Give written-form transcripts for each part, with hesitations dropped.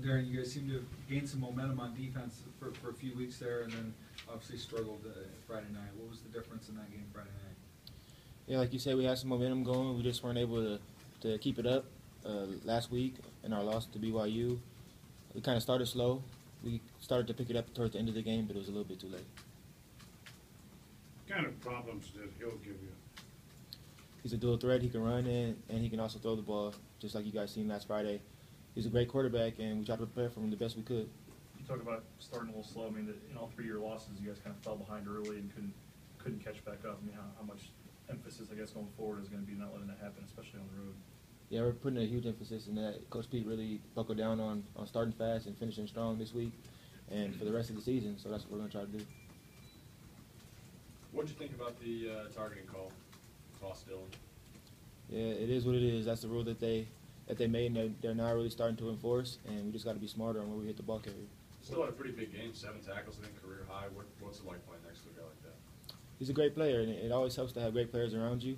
Darian, you guys seem to have gained some momentum on defense for a few weeks there, and then obviously struggled Friday night. What was the difference in that game Friday night? Yeah, like you said, we had some momentum going. We just weren't able to keep it up last week in our loss to BYU. We kind of started slow. We started to pick it up towards the end of the game, but it was a little bit too late. What kind of problems did Hill give you? He's a dual threat. He can run and he can also throw the ball, just like you guys seen last Friday. He's a great quarterback, and we tried to prepare for him the best we could. You talk about starting a little slow. I mean, in all 3 of your losses, you guys kind of fell behind early and couldn't catch back up. I mean, how much emphasis, I guess, going forward is going to be not letting that happen, especially on the road? Yeah, we're putting a huge emphasis in that. Coach Pete really buckled down on starting fast and finishing strong this week and for the rest of the season, so that's what we're going to try to do. What did you think about the targeting call, Toss Dillon? Yeah, it is what it is. That's the rule that they made, and they're now really starting to enforce, and we just got to be smarter on where we hit the ball carrier. Still had a pretty big game, 7 tackles, I think career high. What's it like playing next to a guy like that? He's a great player, and it always helps to have great players around you.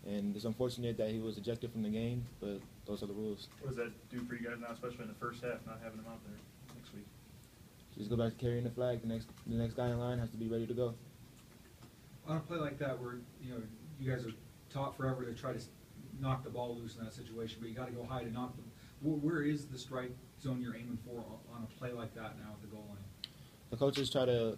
And it's unfortunate that he was ejected from the game, but those are the rules. What does that do for you guys now, especially in the first half, not having him out there next week? Just go back to carrying the flag. The next guy in line has to be ready to go. On a play like that, where you guys are taught forever to try to knock the ball loose in that situation, but you got to go high to knock them. Where is the strike zone you're aiming for on a play like that now at the goal line? The coaches try to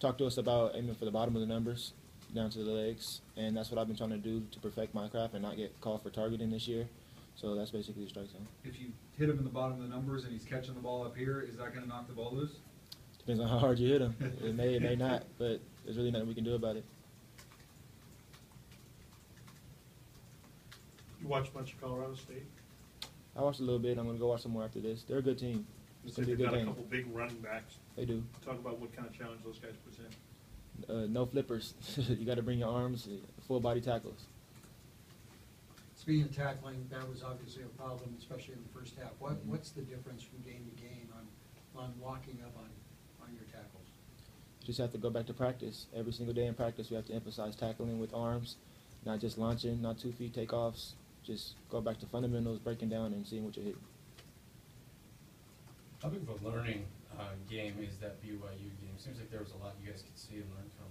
talk to us about aiming for the bottom of the numbers, down to the legs, and that's what I've been trying to do to perfect my craft and not get called for targeting this year. So that's basically the strike zone. If you hit him in the bottom of the numbers and he's catching the ball up here, is that going to knock the ball loose? Depends on how hard you hit him. It may not, but there's really nothing we can do about it. You watch much of Colorado State? I watched a little bit. I'm going to go watch some more after this. They're a good team. It's going to be a good they've game. got a couple big running backs. They do. Talk about what kind of challenge those guys present. No flippers. You got to bring your arms, full body tackles. Speaking of tackling, that was obviously a problem, especially in the first half. What's the difference from game to game on locking up on your tackles? You just have to go back to practice. Every single day in practice, we have to emphasize tackling with arms, not just launching, not 2 feet takeoffs. Just go back to fundamentals, breaking down, and seeing what you're hitting. How big of a learning game is that BYU game? Seems like there was a lot you guys could see and learn from.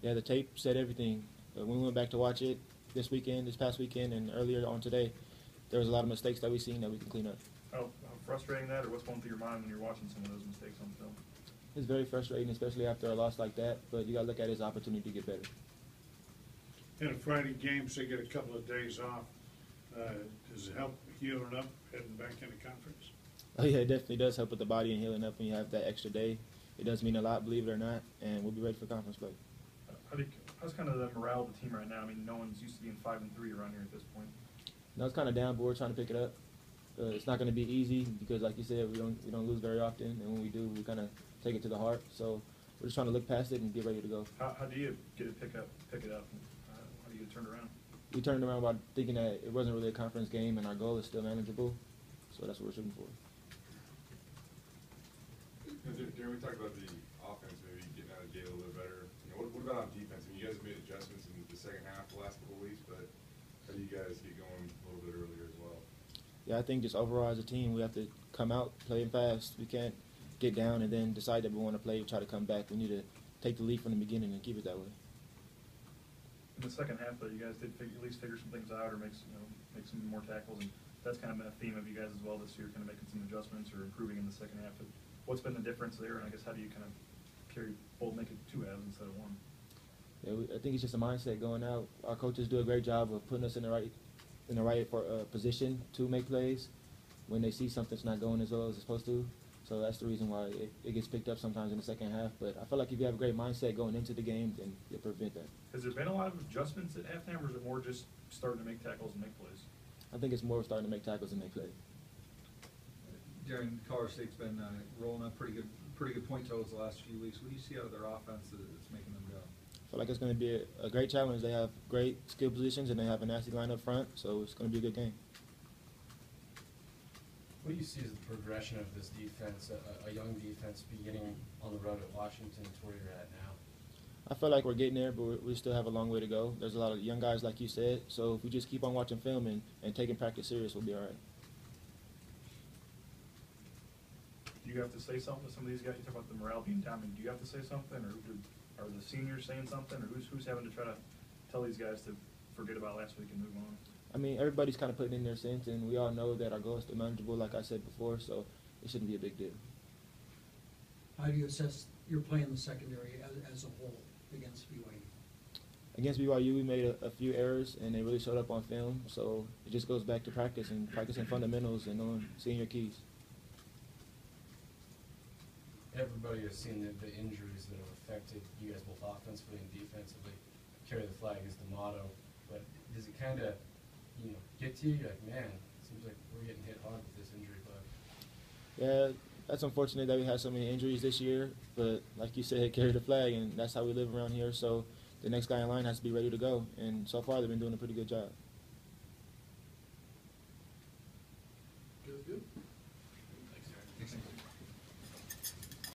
Yeah, the tape said everything. When we went back to watch it this past weekend, and earlier on today, there was a lot of mistakes that we seen that we can clean up. How frustrating that, or what's going through your mind when you're watching some of those mistakes on film? It's very frustrating, especially after a loss like that, but you got to look at it as an opportunity to get better. In a Friday game, so you get a couple of days off. Does it help healing up, heading back into conference? Oh yeah, it definitely does help with the body and healing up when you have that extra day. It does mean a lot, believe it or not, and we'll be ready for conference play. How's kind of the morale of the team right now? I mean, no one's used to being 5-3 around here at this point. No, it's kind of down, but we're trying to pick it up. It's not going to be easy because, like you said, we don't lose very often, and when we do, we kind of take it to the heart. So we're just trying to look past it and get ready to go. How do you get it pick it up? How do you get it turned around? We turned around by thinking that it wasn't really a conference game, and our goal is still manageable. So that's what we're shooting for. Darren, we talked about the offense maybe getting out of the gate a little bit better. What about on defense? I mean, you guys have made adjustments in the second half the last couple of weeks, but how do you guys get going a little bit earlier as well? Yeah, I think just overall as a team, we have to come out playing fast. We can't get down and then decide that we want to play, try to come back. We need to take the lead from the beginning and keep it that way. In the second half, though, you guys did at least figure some things out or make some more tackles, and that's kind of been a theme of you guys as well this year, kind of making some adjustments or improving in the second half. But what's been the difference there, and I guess how do you kind of make it 2 halves instead of 1? Yeah, I think it's just a mindset going out. Our coaches do a great job of putting us in the right position to make plays when they see something's not going as well as it's supposed to. So that's the reason why it gets picked up sometimes in the second half. But I feel like if you have a great mindset going into the game, then you'll prevent that. Has there been a lot of adjustments at halftime, or is it more just starting to make tackles and make plays? I think it's more starting to make tackles and make plays. Darren, Colorado State's been rolling up pretty good point totals the last few weeks. What do you see out of their offense that's making them go? I feel like it's going to be a great challenge. They have great skill positions, and they have a nasty line up front, so it's going to be a good game. What do you see as the progression of this defense, a young defense beginning on the road at Washington to where you're at now? I feel like we're getting there, but we still have a long way to go. There's a lot of young guys, like you said, so if we just keep on watching film and taking practice serious, we'll be all right. you have to say something to some of these guys? You talk about the morale being down. I mean, do you have to say something, or are the seniors saying something, or who's having to try to tell these guys to forget about last week and move on? I mean, everybody's kind of putting in their cents, and we all know that our goal is to be manageable, like I said before, so it shouldn't be a big deal. How do you assess your play in the secondary as a whole against BYU? Against BYU, we made a few errors, and they really showed up on film, so it just goes back to practice and practicing fundamentals and seeing your keys. Everybody has seen the injuries that have affected you guys both offensively and defensively. Carry the flag is the motto, but does it kind of, get to you? You're like, man, it seems like we're getting hit hard with this injury bug. Yeah, that's unfortunate that we had so many injuries this year, but like you said, carry the flag, and that's how we live around here, so the next guy in line has to be ready to go, and so far they've been doing a pretty good job.